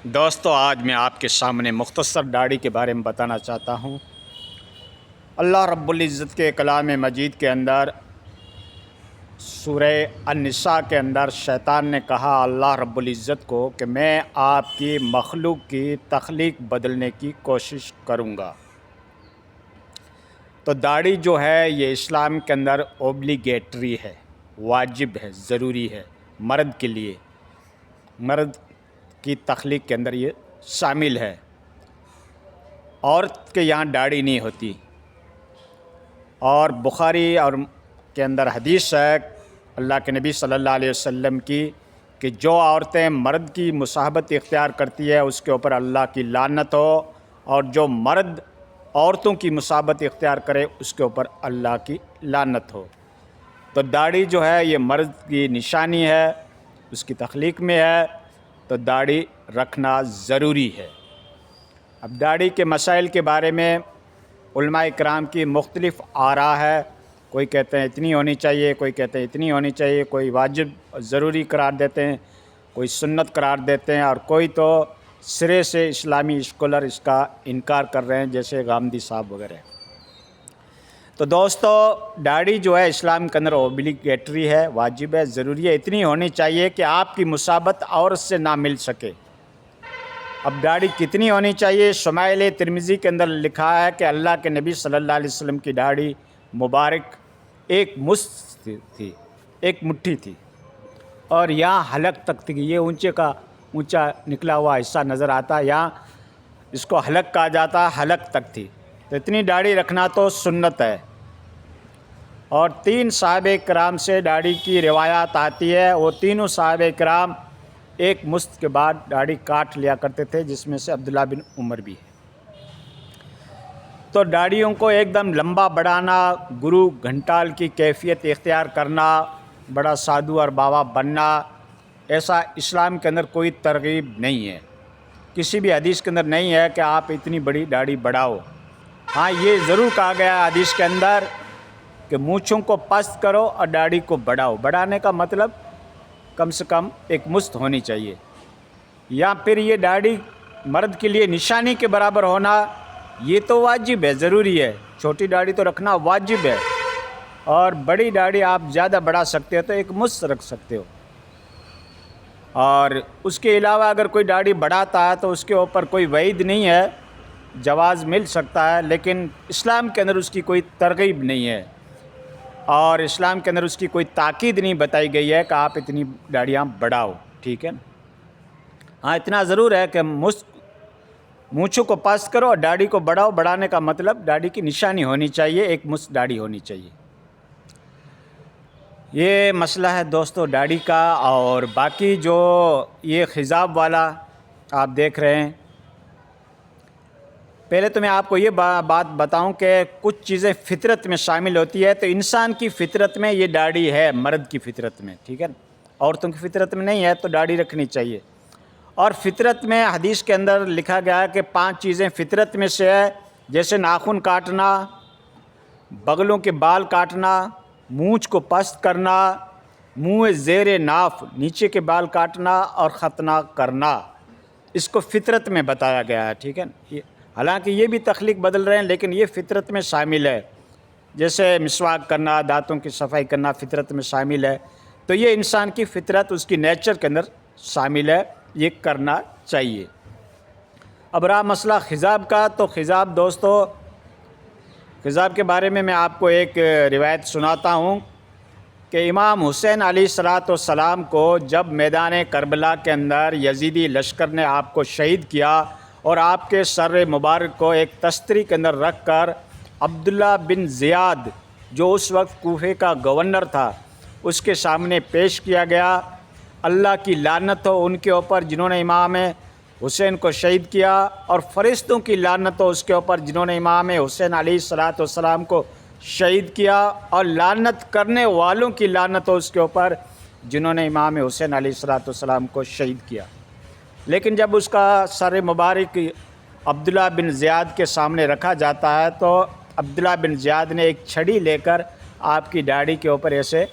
دوستو آج میں آپ کے سامنے مختصر داڑھی کے بارے میں بتانا چاہتا ہوں۔ اللہ رب العزت کے کلام مجید کے اندر سورہ النساء کے اندر شیطان نے کہا اللہ رب العزت کو کہ میں آپ کی مخلوق کی تخلیق بدلنے کی کوشش کروں گا۔ تو داڑھی جو ہے یہ اسلام کے اندر اوبلیگیٹری ہے، واجب ہے، ضروری ہے مرد کے لیے۔ مرد کی تخلیق کے اندر یہ شامل ہے۔ عورت کے یہاں داڑھی نہیں ہوتی۔ اور بخاری اور کے اندر حدیث ہے اللہ کے نبی صلی اللہ علیہ وسلم کی کہ جو عورتیں مرد کی مصاحبت اختیار کرتی ہے اس کے اوپر اللہ کی لعنت ہو، اور جو مرد عورتوں کی مصاحبت اختیار کرے اس کے اوپر اللہ کی لعنت ہو۔ تو داڑھی جو ہے یہ مرد کی نشانی ہے، اس کی تخلیق میں ہے، تو داڑھی رکھنا ضروری ہے۔ اب داڑھی کے مسائل کے بارے میں علماء کرام کی مختلف آراء ہے۔ کوئی کہتے ہیں اتنی ہونی چاہیے، کوئی کہتے ہیں اتنی ہونی چاہیے، کوئی واجب ضروری قرار دیتے ہیں، کوئی سنت قرار دیتے ہیں، اور کوئی تو سرے سے اسلامی اسکالر اس کا انکار کر رہے ہیں جیسے غامدی صاحب وغیرہ۔ تو دوستو داڑھی جو ہے اسلام کے اندر اوبلیگیٹری ہے، واجب ہے، ضروری ہے، اتنی ہونی چاہیے کہ آپ کی مصاحبت عورت سے نہ مل سکے۔ اب داڑھی کتنی ہونی چاہیے؟ شمائل ترمذی کے اندر لکھا ہے کہ اللہ کے نبی صلی اللہ علیہ وسلم کی داڑھی مبارک ایک مشت تھی، ایک مٹھی تھی، اور یہاں حلق تک تھی۔ یہ اونچے کا اونچا نکلا ہوا حصہ نظر آتا، یہاں اس کو حلق کہا جاتا، حلق تک تھی۔ تو اتنی داڑھی رکھنا تو سنت ہے۔ اور 3 صحابہ کرام سے داڑھی کی روایات آتی ہے، وہ تینوں صحابہ کرام ایک مشت کے بعد داڑھی کاٹ لیا کرتے تھے، جس میں سے عبداللہ بن عمر بھی ہے۔ تو داڑھیوں کو ایک دم لمبا بڑھانا، گرو گھنٹال کی کیفیت اختیار کرنا، بڑا سادھو اور بابا بننا، ایسا اسلام کے اندر کوئی ترغیب نہیں ہے۔ کسی بھی حدیث کے اندر نہیں ہے کہ آپ اتنی بڑی داڑھی بڑھاؤ۔ ہاں یہ ضرور کہا گیا ہے حدیث کے اندر کہ مونچھوں کو پست کرو اور داڑھی کو بڑھاؤ۔ بڑھانے کا مطلب کم سے کم ایک مشت ہونی چاہیے، یا پھر یہ داڑھی مرد کے لیے نشانی کے برابر ہونا یہ تو واجب ہے، ضروری ہے۔ چھوٹی داڑھی تو رکھنا واجب ہے، اور بڑی داڑھی آپ زیادہ بڑھا سکتے ہو تو ایک مشت رکھ سکتے ہو۔ اور اس کے علاوہ اگر کوئی داڑھی بڑھاتا ہے تو اس کے اوپر کوئی وعید نہیں ہے، جواز مل سکتا ہے، لیکن اسلام کے اندر اس کی کوئی ترغیب نہیں ہے، اور اسلام کے اندر اس کی کوئی تاکید نہیں بتائی گئی ہے کہ آپ اتنی داڑھیاں بڑھاؤ، ٹھیک ہے نا۔ ہاں اتنا ضرور ہے کہ مونچھوں کو پست کرو اور داڑھی کو بڑھاؤ۔ بڑھانے کا مطلب داڑھی کی نشانی ہونی چاہیے، ایک مشت داڑھی ہونی چاہیے۔ یہ مسئلہ ہے دوستو داڑھی کا۔ اور باقی جو یہ خضاب والا آپ دیکھ رہے ہیں، پہلے تو میں آپ کو یہ بات بتاؤں کہ کچھ چیزیں فطرت میں شامل ہوتی ہے۔ تو انسان کی فطرت میں یہ داڑھی ہے، مرد کی فطرت میں، ٹھیک ہے نا، عورتوں کی فطرت میں نہیں ہے، تو داڑھی رکھنی چاہیے۔ اور فطرت میں حدیث کے اندر لکھا گیا ہے کہ 5 چیزیں فطرت میں سے ہے، جیسے ناخن کاٹنا، بغلوں کے بال کاٹنا، مونچھ کو پست کرنا، منہ زیر ناف نیچے کے بال کاٹنا، اور ختنہ کرنا۔ اس کو فطرت میں بتایا گیا ہے، ٹھیک ہے نا۔ حالانکہ یہ بھی تخلیق بدل رہے ہیں، لیکن یہ فطرت میں شامل ہے۔ جیسے مسواک کرنا، دانتوں کی صفائی کرنا فطرت میں شامل ہے۔ تو یہ انسان کی فطرت، اس کی نیچر کے اندر شامل ہے، یہ کرنا چاہیے۔ اب رہا مسئلہ خضاب کا، تو خضاب دوستو، خضاب کے بارے میں آپ کو ایک روایت سناتا ہوں کہ امام حسین علیہ السلام کو جب میدان کربلا کے اندر یزیدی لشکر نے آپ کو شہید کیا، اور آپ کے سر مبارک کو ایک تستری کے اندر رکھ کر عبداللہ بن زیاد جو اس وقت کوفے کا گورنر تھا اس کے سامنے پیش کیا گیا۔ اللہ کی لعنت ہو ان کے اوپر جنہوں نے امام حسین کو شہید کیا، اور فرشتوں کی لعنت ہو اس کے اوپر جنہوں نے امام حسین علیہ السلام کو شہید کیا، اور لعنت کرنے والوں کی لعنت ہو اس کے اوپر جنہوں نے امام حسین علیہ السلام کو شہید کیا۔ لیکن جب اس کا سر مبارک عبداللہ بن زیاد کے سامنے رکھا جاتا ہے تو عبداللہ بن زیاد نے ایک چھڑی لے کر آپ کی داڑھی کے اوپر ایسے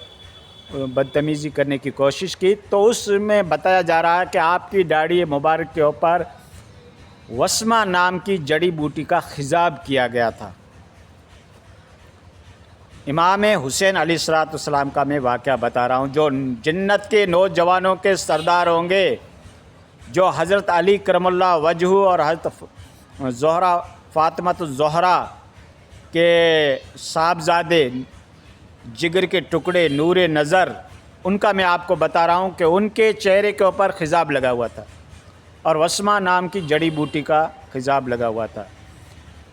بدتمیزی کرنے کی کوشش کی، تو اس میں بتایا جا رہا ہے کہ آپ کی داڑھی مبارک کے اوپر وسمہ نام کی جڑی بوٹی کا خضاب کیا گیا تھا۔ امام حسین علیہ السلام کا میں واقعہ بتا رہا ہوں، جو جنت کے نوجوانوں کے سردار ہوں گے، جو حضرت علی کرم اللہ وجہہ اور حضرت زہرا فاطمۃ الزہرا کے صاحبزادے، جگر کے ٹکڑے، نور نظر، ان کا میں آپ کو بتا رہا ہوں کہ ان کے چہرے کے اوپر خضاب لگا ہوا تھا اور وسمہ نام کی جڑی بوٹی کا خضاب لگا ہوا تھا۔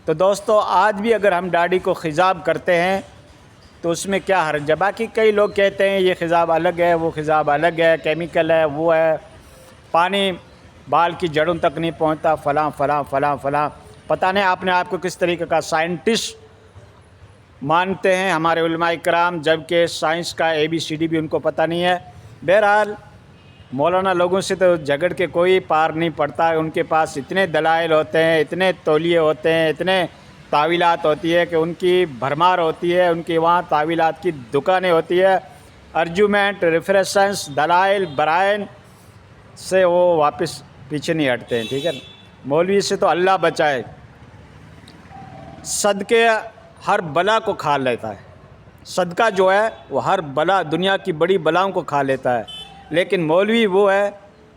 تو دوستو، آج بھی اگر ہم داڑھی کو خضاب کرتے ہیں تو اس میں کیا حرج ہے؟ باقی کئی لوگ کہتے ہیں یہ خضاب الگ ہے، وہ خضاب الگ ہے، کیمیکل ہے، وہ ہے، پانی بال کی جڑوں تک نہیں پہنچتا، فلاں فلاں فلاں فلاں، پتہ نہیں آپ نے آپ کو کس طریقے کا سائنٹسٹ مانتے ہیں ہمارے علماء کرام، جبکہ سائنس کا ABCD بھی ان کو پتہ نہیں ہے۔ بہرحال مولانا لوگوں سے تو جھگڑ کے کوئی پار نہیں پڑتا، ان کے پاس اتنے دلائل ہوتے ہیں، اتنے تولیے ہوتے ہیں، اتنے تعویلات ہوتی ہے کہ ان کی بھرمار ہوتی ہے، ان کی وہاں تعویلات کی دکانیں ہوتی ہے، ارجومنٹ، ریفریسنس، دلائل، برائن سے وہ واپس پیچھے نہیں ہٹتے ہیں، ٹھیک ہے نا۔ مولوی سے تو اللہ بچائے، صدقے ہر بلا کو کھا لیتا ہے، صدقہ جو ہے وہ ہر بلا، دنیا کی بڑی بلاؤں کو کھا لیتا ہے، لیکن مولوی وہ ہے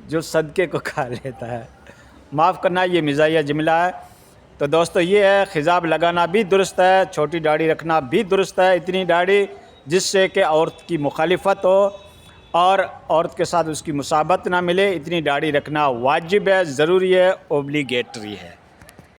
جو صدقے کو کھا لیتا ہے۔ معاف کرنا، یہ مزاحیہ جملہ ہے۔ تو دوستو، یہ ہے خضاب لگانا بھی درست ہے، چھوٹی داڑھی رکھنا بھی درست ہے، اتنی داڑھی جس سے کہ عورت کی مخالفت ہو اور عورت کے ساتھ اس کی مسابقت نہ ملے، اتنی داڑھی رکھنا واجب ہے، ضروری ہے، اوبلیگیٹری ہے۔